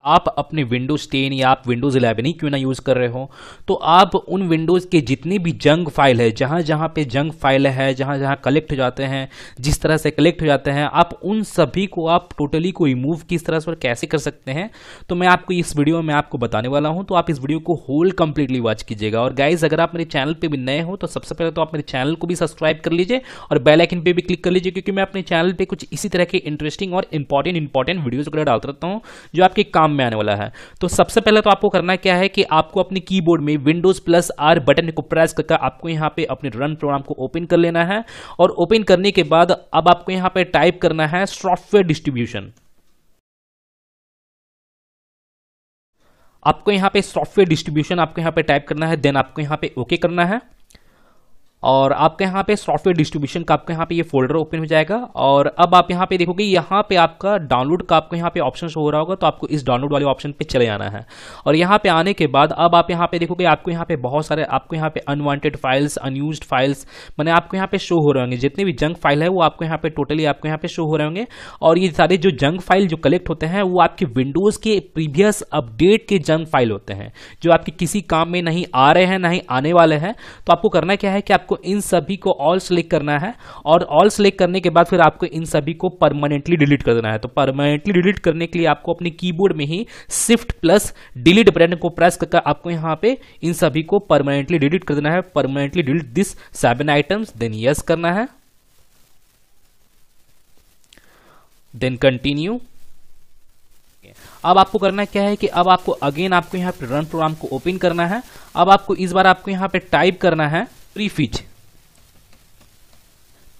आप अपने विंडोज 10 या आप विंडोज 11 ही क्यों ना यूज़ कर रहे हो, तो आप उन विंडोज़ के जितनी भी जंक फाइल है, जहाँ जहाँ पे जंक फाइल है, जहाँ जहाँ कलेक्ट हो जाते हैं, जिस तरह से कलेक्ट हो जाते हैं, आप उन सभी को आप टोटली को रिमूव किस तरह से और कैसे कर सकते हैं, तो मैं आपको इस वीडियो में आपको बताने वाला हूँ। तो आप इस वीडियो को होल कंप्लीटली वॉच कीजिएगा। और गाइज, अगर आप मेरे चैनल पर भी नए हो तो सबसे पहले तो आप मेरे चैनल को भी सब्सक्राइब कर लीजिए और बेल आइकन पे भी क्लिक कर लीजिए, क्योंकि मैं अपने चैनल पे कुछ इसी तरह के इंटरेस्टिंग और इंपॉर्टेंट वीडियोस वगैरह डालता रहता हूँ जो आपके काम में आने वाला है। तो सबसे पहले तो आपको करना क्या है कि आपको अपने कीबोर्ड में Windows+R बटन को प्रेस करके आपको यहां पे अपने रन प्रोग्राम को ओपन कर लेना है। और ओपन करने के बाद अब आपको यहां पे टाइप करना है सॉफ्टवेयर डिस्ट्रीब्यूशन। आपको यहां पे सॉफ्टवेयर डिस्ट्रीब्यूशन आपको यहां पे टाइप करना है, देन आपको यहां पे ओके करना है। और आपके यहाँ पे सॉफ्टवेयर डिस्ट्रीब्यूशन का आपके यहाँ पे ये फोल्डर ओपन हो जाएगा। और अब आप यहाँ पे देखोगे, यहाँ पे आपका डाउनलोड का आपको यहाँ पे ऑप्शन शो हो रहा होगा, तो आपको इस डाउनलोड वाले ऑप्शन पे चले जाना है। और यहाँ पे आने के बाद अब आप यहाँ पे देखोगे, आपको यहाँ पे बहुत सारे आपको यहाँ पे अनवांटेड फाइल्स, अनयूज्ड फाइल्स, मैंने आपको यहाँ पे शो हो रहे होंगे। जितने भी जंक फाइल है वो आपको यहाँ पे टोटली आपको यहाँ पे शो हो रहे होंगे। और ये सारे जो जंक फाइल जो कलेक्ट होते हैं वो आपके विंडोज के प्रीवियस अपडेट के जंक फाइल होते हैं, जो आपके किसी काम में नहीं आ रहे हैं, नहीं आने वाले हैं। तो आपको करना क्या है कि आपको इन सभी को ऑल सेलेक्ट करना है। और ऑल सेलेक्ट करने के बाद फिर आपको इन सभी को परमानेंटली डिलीट कर देना है। तो परमानेंटली डिलीट करने के लिए आपको अपने कीबोर्ड में ही Shift+Delete बटन को प्रेस करके आपको यहां पे इन सभी को परमानेंटली डिलीट कर देना है। Permanently delete this 7 items, then yes करना है, देन कंटिन्यू। अब आपको करना क्या है कि अब आपको अगेन आपको यहां पे रन प्रोग्राम को ओपन करना है। अब आपको इस बार आपको यहां पे टाइप करना है प्रीफिच,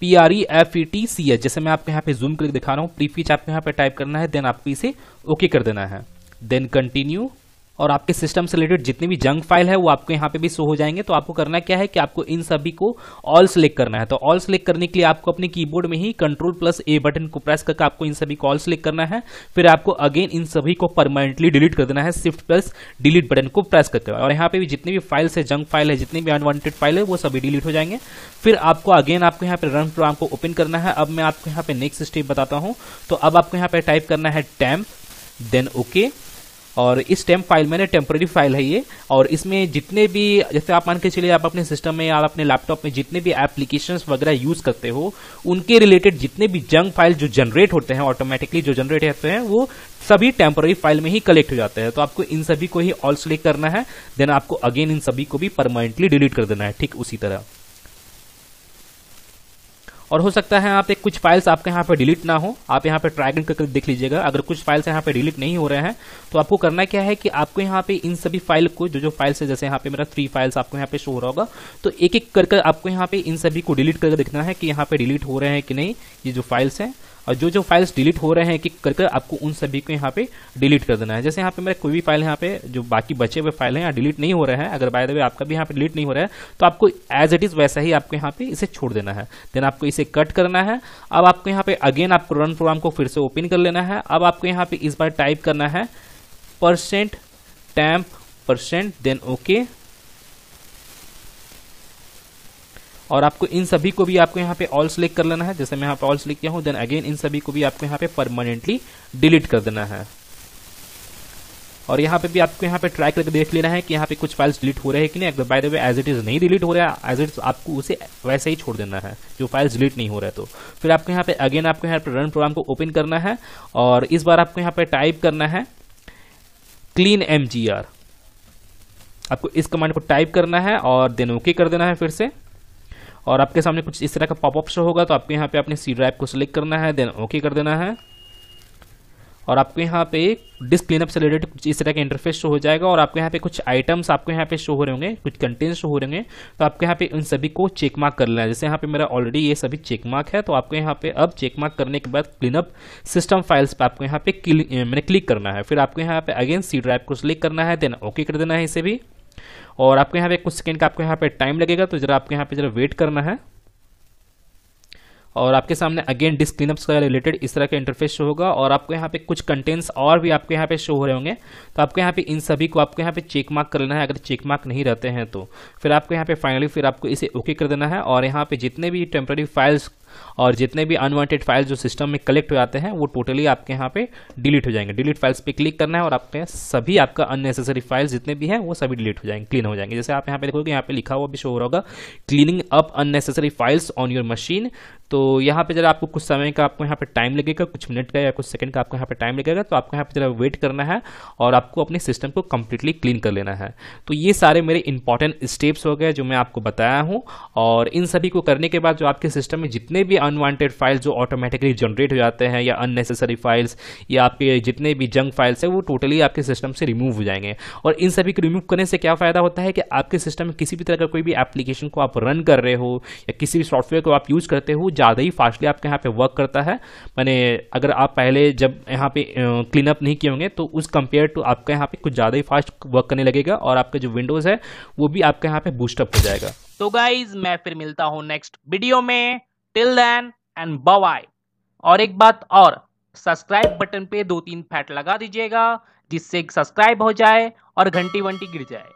PREFETCH, जैसे मैं आपको यहाँ पे जूम करके दिखा रहा हूँ। प्रीफिच आपको यहाँ पे टाइप करना है, देन आपको इसे ओके कर देना है, देन कंटिन्यू। और आपके सिस्टम से रिलेटेड जितनी भी जंक फाइल है वो आपको यहाँ पे भी शो हो जाएंगे। तो आपको करना क्या है कि आपको इन सभी को ऑल सेलेक्ट करना है। तो ऑल सेलेक्ट करने के लिए आपको अपने कीबोर्ड में ही Ctrl+A बटन को प्रेस करके आपको इन सभी को ऑल सेलेक्ट करना है। फिर आपको अगेन इन सभी को परमानेंटली डिलीट कर देना है, Shift+Delete बटन को प्रेस करके। और यहाँ पे भी जितने भी फाइल्स है, जंक फाइल है, जितने भी अनवांटेड फाइल है, वो सभी डिलीट हो जाएंगे। फिर आपको अगेन आपको यहाँ पे रन प्रोग्राम को ओपन करना है। अब मैं आपको यहाँ पे नेक्स्ट स्टेप बताता हूँ। तो अब आपको यहाँ पे टाइप करना है temp, देन ओके। और इस टेम्प फाइल में टेम्पररी फाइल है ये, और इसमें जितने भी, जैसे आप मान के चलिए आप अपने सिस्टम में या अपने लैपटॉप में जितने भी एप्लीकेशंस वगैरह यूज करते हो, उनके रिलेटेड जितने भी जंक फाइल जो जनरेट होते हैं, ऑटोमेटिकली जो जनरेट होते हैं, वो सभी टेम्पररी फाइल में ही कलेक्ट हो जाते हैं। तो आपको इन सभी को ही ऑल सेलेक्ट करना है, देन आपको अगेन इन सभी को भी परमानेंटली डिलीट कर देना है, ठीक उसी तरह। और हो सकता है यहाँ पे कुछ फाइल्स आपके यहाँ पे डिलीट ना हो, आप यहाँ पे ट्राई करके देख लीजिएगा। अगर कुछ फाइल्स यहाँ पे डिलीट नहीं हो रहे हैं तो आपको करना क्या है कि आपको यहाँ पे इन सभी फाइल को, जो फाइल्स है, जैसे यहाँ पे मेरा 3 फाइल्स आपको यहाँ पे शो हो रहा होगा, तो एक एक करके आपको यहाँ पे इन सभी को डिलीट करके देखना है कि यहाँ पे डिलीट हो रहे हैं कि नहीं ये जो फाइल्स हैं। और जो फाइल्स डिलीट हो रहे हैं कि करके आपको उन सभी को यहाँ पे डिलीट कर देना है। जैसे यहाँ पे मेरा कोई भी फाइल यहाँ पे जो बाकी बचे हुए फाइल हैं यहाँ डिलीट नहीं हो रहे हैं, अगर बाय द वे आपका भी यहाँ पे डिलीट नहीं हो रहा है, तो आपको एज इट इज वैसा ही आपको यहाँ पे इसे छोड़ देना है। देन आपको इसे कट करना है। अब आपको यहाँ पे अगेन आपको रन प्रोग्राम को फिर से ओपन कर लेना है। अब आपको यहाँ पे इस बार टाइप करना है %temp%, देन ओके। और आपको इन सभी को भी आपको यहाँ पे ऑल सेलेक्ट कर लेना है, जैसे मैं यहाँ पे ऑल सेलेक्ट किया हूँ। देन अगेन इन सभी को भी आपको यहाँ पे परमानेंटली डिलीट कर देना है। और यहाँ पे भी आपको यहाँ पे ट्राई करके देख लेना है कि यहाँ पे कुछ फाइल्स डिलीट हो रहे हैं कि नहीं। अगर by the way as it is नहीं डिलीट हो रहा है, एज इट इज आपको उसे वैसे ही छोड़ देना है, जो फाइल्स डिलीट नहीं हो रहा है। तो फिर आपको यहाँ पे अगेन आपको यहाँ पे रन प्रोग्राम को ओपन करना है। और इस बार आपको यहाँ पे टाइप करना है cleanmgr। आपको इस कमांड को टाइप करना है और देन ओके कर देना है फिर से। और आपके सामने कुछ इस तरह का पॉपअप शो होगा, तो आपको यहाँ पे अपने सी ड्राइव को सिलेक्ट करना है, देन ओके कर देना है। और आपको यहाँ पे डिस्क क्लीनअप से रिलेटेड कुछ इस तरह का इंटरफेस शो हो जाएगा। और आपको यहाँ पे कुछ आइटम्स आपको यहाँ पे शो हो रहे होंगे, कुछ कंटेंट्स शो हो रहे होंगे, तो आपको यहाँ पे इन सभी को चेक मार्क कर लेना है। जैसे यहाँ पे मेरा ऑलरेडी ये सभी चेक मार्क है, तो आपको यहाँ पे अब चेक मार्क करने के बाद क्लीनअप सिस्टम फाइल्स पे आपको यहाँ पे क्लिक करना है। फिर आपको यहाँ पे अगेन सी ड्राइव को सिलेक्ट करना है, देन ओके कर देना है इसे भी। और आपको यहाँ पे कुछ सेकंड का आपको यहाँ पे टाइम लगेगा, तो जरा आपको यहाँ पे जरा वेट करना है। और आपके सामने अगेन डिस्क क्लीनअप से रिलेटेड इस तरह का इंटरफेस शो होगा। और आपको यहाँ पे कुछ कंटेंट्स और भी आपको यहाँ पे शो हो रहे होंगे, तो आपको यहाँ पे इन सभी को आपको यहाँ पे चेक मार्क कर लेना है। अगर चेक मार्क नहीं रहते हैं तो फिर आपको यहाँ पे फाइनली फिर आपको इसे ओके कर देना है। और यहाँ पे जितने भी टेम्पररी फाइल्स और जितने भी अनवांटेड फाइल्स जो सिस्टम में कलेक्ट हो जाते हैं वो टोटली आपके यहाँ पे डिलीट हो जाएंगे। डिलीट फाइल्स पे क्लिक करना है और आपके सभी आपका अननेसेसरी फाइल्स जितने भी हैं वो सभी डिलीट हो जाएंगे, क्लीन हो जाएंगे। जैसे आप यहाँ पे देखोगे, यहाँ पे लिखा हुआ भी शो हो रहा होगा, cleaning up unnecessary files on your machine. तो यहाँ पे जरा आपको कुछ समय का आपको यहाँ पे टाइम लगेगा, कुछ मिनट का या कुछ सेकंड का आपको यहाँ पे टाइम लगेगा। तो आपको यहाँ पे जरा वेट करना है और आपको अपने सिस्टम को कंप्लीटली क्लीन कर लेना है। तो ये सारे मेरे इंपॉर्टेंट स्टेप्स हो गए जो मैं आपको बताया हूँ। और इन सभी को करने के बाद जो आपके सिस्टम में जितने भी अनवांटेड फाइल्स जो ऑटोमेटिकली जनरेट हो जाते हैं या अननेसेसरी फाइल्स या आपके जितने भी जंक फाइल्स है वो टोटली आपके सिस्टम से रिमूव हो जाएंगे। और इन सभी को रिमूव करने से क्या फायदा होता है कि आपके सिस्टम में किसी भी तरह का कोई भी एप्लीकेशन को आप रन कर रहे हो या किसी भी सॉफ्टवेयर को आप यूज करते हो ज़्यादा ही फास्टली आपके यहाँ पे वर्क करता है। मैंने अगर आप पहले जब यहाँ पे क्लीन अप नहीं किए होंगे तो उस कंपेयर टू आपका यहाँ पे कुछ ज़्यादा ही फास्ट वर्क करने लगेगा और आपका जो विंडोज़ है वो भी आपके यहाँ पे बूस्टअप हो जाएगा। तो गाइज मैं फिर मिलता हूँ नेक्स्ट वीडियो में। Till then and bye bye. और एक बात और, सब्सक्राइब बटन पे 2-3 फैट लगा दीजिएगा जिससे सब्सक्राइब हो जाए और घंटी वंटी गिर जाए।